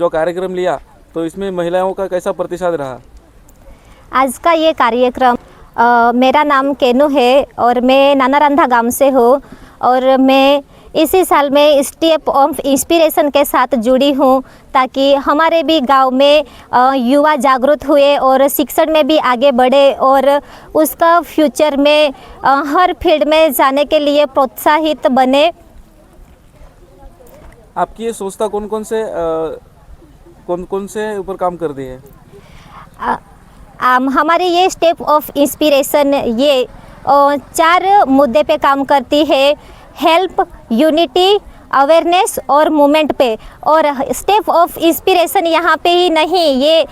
जो कार्यक्रम लिया तो इसमें महिलाओं का कैसा प्रतिसाद रहा? आज का ये कार्यक्रम मेरा नाम केनू है और मैं नानारंधा गांव से हूँ और मैं इसी साल में स्टेप ऑफ इंस्पिरेशन के साथ जुड़ी हूँ ताकि हमारे भी गांव में युवा जागरूक हुए और शिक्षण में भी आगे बढ़े और उसका फ्यूचर में हर फील्ड में जाने के लिए प्रोत्साहित बने। आपकी ये संस्था कौन कौन से ऊपर काम कर रही है? हमारी ये स्टेप ऑफ इंस्पिरेशन ये 4 मुद्दे पे काम करती है, हेल्प, यूनिटी, अवेयरनेस और मूवमेंट पे। और स्टेप ऑफ इंस्पिरेशन यहाँ पे ही नहीं, ये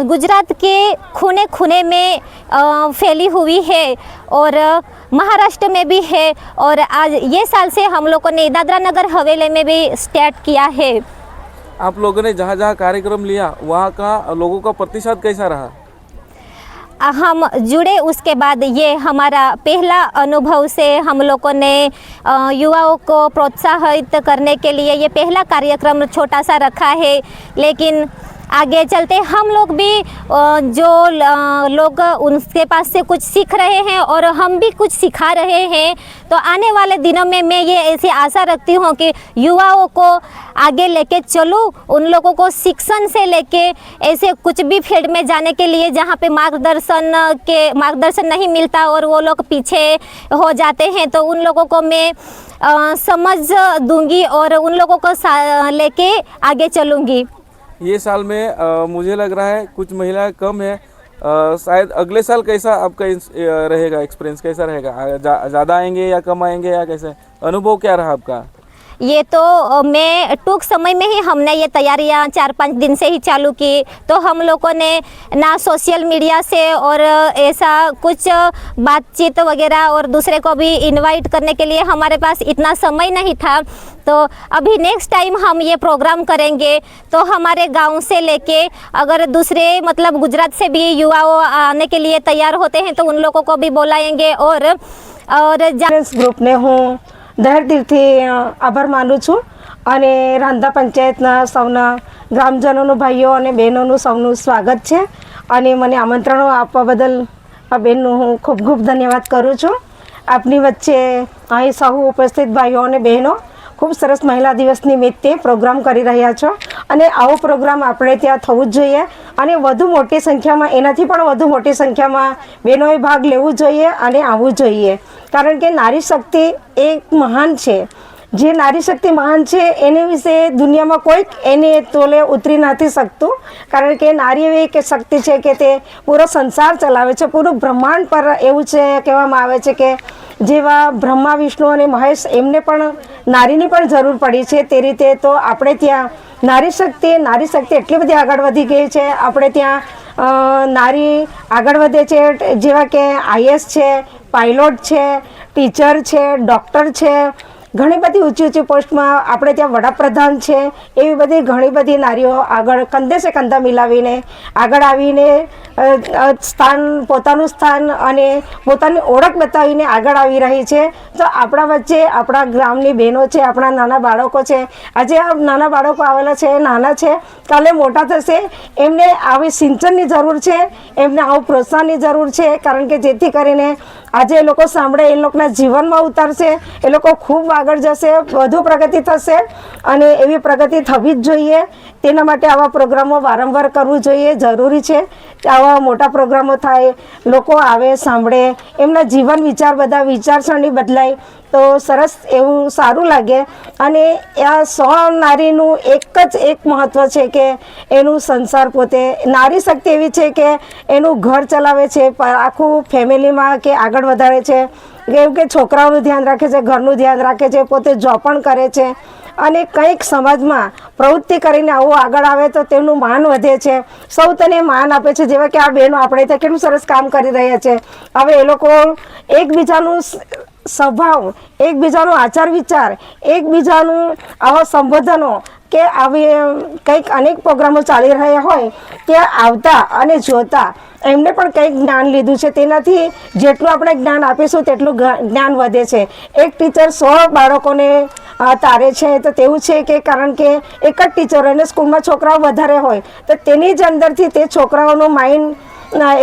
गुजरात के खूने खूने में फैली हुई है और महाराष्ट्र में भी है और आज ये साल से हम लोगों ने दादरा नगर हवेली में भी स्टार्ट किया है। आप लोगों ने जहाँ जहाँ कार्यक्रम लिया वहाँ का लोगों का प्रतिसाद कैसा रहा? हम जुड़े उसके बाद ये हमारा पहला अनुभव से हम लोगों ने युवाओं को प्रोत्साहित करने के लिए ये पहला कार्यक्रम छोटा सा रखा है, लेकिन आगे चलते हम लोग भी जो लोग उनके पास से कुछ सीख रहे हैं और हम भी कुछ सिखा रहे हैं, तो आने वाले दिनों में मैं ये ऐसी आशा रखती हूँ कि युवाओं को आगे लेके चलूँ, उन लोगों को शिक्षण से लेके ऐसे कुछ भी फील्ड में जाने के लिए जहाँ पे मार्गदर्शन नहीं मिलता और वो लोग पीछे हो जाते हैं, तो उन लोगों को मैं समझ दूंगी और उन लोगों को लेके आगे चलूँगी। ये साल में मुझे लग रहा है कुछ महिलाएं कम है, शायद अगले साल कैसा आपका रहेगा, एक्सपीरियंस कैसा रहेगा? ज़्यादा आएंगे या कम आएंगे या कैसे, अनुभव क्या रहा आपका? ये तो मैं टूंक समय में ही हमने ये तैयारियां 4-5 दिन से ही चालू की, तो हम लोगों ने ना सोशल मीडिया से और ऐसा कुछ बातचीत वगैरह और दूसरे को भी इनवाइट करने के लिए हमारे पास इतना समय नहीं था। तो अभी नेक्स्ट टाइम हम ये प्रोग्राम करेंगे तो हमारे गांव से लेके अगर दूसरे मतलब गुजरात से भी युवाओं आने के लिए तैयार होते हैं तो उन लोगों को भी बुलाएंगे। और ग्रुप ने हूँ દહેર દિલથી આભાર માનું છું અને રાંધા પંચાયતના સૌના ગ્રામજનોનું, ભાઈઓ અને બહેનોનું સૌનું સ્વાગત છે અને મને આમંત્રણો આપવા બદલ આ બહેનનું હું ખૂબ ખૂબ ધન્યવાદ કરું છું। આપની વચ્ચે અહીં સૌ ઉપસ્થિત ભાઈઓ અને બહેનો ખૂબ સરસ મહિલા દિવસ નિમિત્તે પ્રોગ્રામ કરી રહ્યા છો અને આવો પ્રોગ્રામ આપણે ત્યાં થવું જ જોઈએ અને વધુ મોટી સંખ્યામાં, એનાથી પણ વધુ મોટી સંખ્યામાં બહેનોએ ભાગ લેવું જોઈએ અને આવવું જોઈએ, કારણ કે નારી શક્તિ એક મહાન છે। જે નારી શક્તિ મહાન છે એને વિશે દુનિયામાં કોઈ એને તોલે ઉતરી નથી શકતું, કારણ કે નારી એવી એક શક્તિ છે કે તે પૂરો સંસાર ચલાવે છે, પૂરું બ્રહ્માંડ પર એવું છે કહેવામાં આવે છે કે જેવા બ્રહ્મા, વિષ્ણુ અને મહેશ એમને પણ નારીની પણ જરૂર પડી છે, તે રીતે તો આપણે ત્યાં નારી શક્તિ એટલી બધી આગળ વધી ગઈ છે। આપણે ત્યાં નારી આગળ વધે છે, જેવા કે આઈએસ છે, પાયલોટ છે, ટીચર છે, ડૉક્ટર છે, ઘણી બધી ઊંચી પોસ્ટમાં આપણે ત્યાં વડાપ્રધાન છે, એવી બધી ઘણી બધી નારીઓ આગળ કંધે સે કંધા મિલાવીને આગળ આવીને પોતાનું સ્થાન અને પોતાની ઓળખ બતાવીને આગળ આવી રહી છે। તો આપણા વચ્ચે આપણા ગામની બહેનો છે, આપણા નાના બાળકો છે, આજે આ નાના બાળકો આવેલા છે, નાના છે, કાલે મોટા થશે, એમને આવી સિંચનની જરૂર છે, એમને આવું પ્રોત્સાહનની જરૂર છે, કારણ કે જેથી કરીને આજે એ લોકો સાંભળે, એ લોકોના જીવનમાં ઉતારશે, એ લોકો ખૂબ આગળ જશે, વધુ પ્રગતિ થશે અને એવી પ્રગતિ થવી જ જોઈએ। તેના માટે આવા પ્રોગ્રામો વારંવાર કરવું જોઈએ, જરૂરી છે। આવા મોટા પ્રોગ્રામો થાય, લોકો આવે, સાંભળે, એમના જીવન વિચારસરણી બદલાય તો સરસ એવું સારું લાગે। અને આ 100 નારીનું એક મહત્ત્વ છે કે એનું સંસાર પોતે, નારી શક્તિ એવી છે કે એનું ઘર ચલાવે છે, આખું ફેમિલીમાં કે આગળ વધારે છે, કેમ કે છોકરાઓનું ધ્યાન રાખે છે, ઘરનું ધ્યાન રાખે છે, પોતે જોબ પણ કરે છે અને કંઈક સમાજમાં પ્રવૃત્તિ કરીને આવું આગળ આવે તો તેમનું માન વધે છે, સૌ તેને માન આપે છે। જેવા કે આ બહેનો આપણે ત્યાં કેટલું સરસ કામ કરી રહ્યા છે, હવે એ લોકો એકબીજાનું સ્વભાવ, એકબીજાનો આચાર વિચાર, એકબીજાનું આવા સંબોધનો કે આવી કંઈક અનેક પ્રોગ્રામો ચાલી રહ્યા હોય ત્યાં આવતા અને જોતા એમને પણ કંઈક જ્ઞાન લીધું છે. તેનાથી જેટલું આપણે જ્ઞાન આપીશું તેટલું જ્ઞાન વધે છે. એક ટીચર 100 બાળકોને તારે છે તો તેવું છે કે કારણ કે એક જ ટીચર અને સ્કૂલમાં છોકરાઓ વધારે હોય તો તેની જ અંદરથી તે છોકરાઓનું માઇન્ડ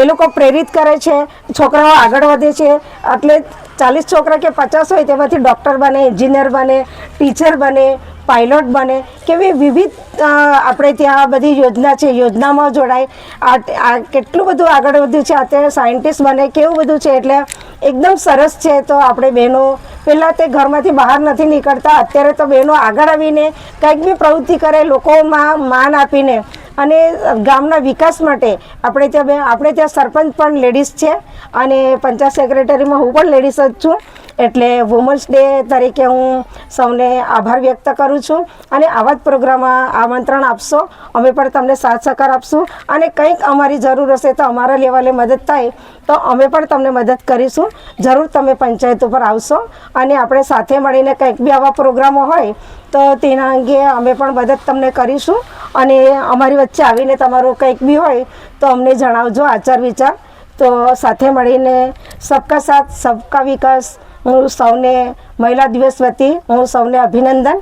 એ લોકો પ્રેરિત કરે છે, છોકરાઓ આગળ વધે છે. એટલે 40 છોકરા કે 50 હોય તેમાંથી ડૉક્ટર બને, એન્જિનિયર બને, ટીચર બને, પાયલોટ બને, કેવી વિવિધ આપણે ત્યાં બધી યોજના છે, યોજનામાં જોડાય. આ કેટલું બધું આગળ વધ્યું છે. અત્યારે સાયન્ટિસ્ટ બને, કેવું બધું છે. એટલે એકદમ સરસ છે. તો આપણે બહેનો પહેલાં તે ઘરમાંથી બહાર નથી નીકળતા, અત્યારે તો બહેનો આગળ આવીને કંઈક બી પ્રવૃત્તિ કરે, લોકોમાં માન આપીને અને ગામના વિકાસ માટે આપણે ત્યાં સરપંચ પણ લેડીઝ છે અને પંચાયત સેક્રેટરીમાં હું પણ લેડીઝ જ છું. એટલે વુમન્સ ડે તરીકે હું સૌને આભાર વ્યક્ત કરું છું અને આવા જ પ્રોગ્રામમાં આમંત્રણ આપશો, અમે પણ તમને સાથ સહકાર આપશું અને કંઈક અમારી જરૂર હશે તો અમારા લેવલે મદદ થાય તો અમે પણ તમને મદદ કરીશું. જરૂર તમે પંચાયત ઉપર આવશો અને આપણે સાથે મળીને કંઈક બી આવા પ્રોગ્રામો હોય તો તેના અંગે અમે પણ મદદ તમને કરીશું અને અમારી વચ્ચે આવીને તમારું કંઈક બી હોય તો અમને જણાવજો આચાર વિચાર. તો સાથે મળીને સબકા સાથ સબકા વિકાસ. હું સૌને મહિલા દિવસ વતી હું સૌને અભિનંદન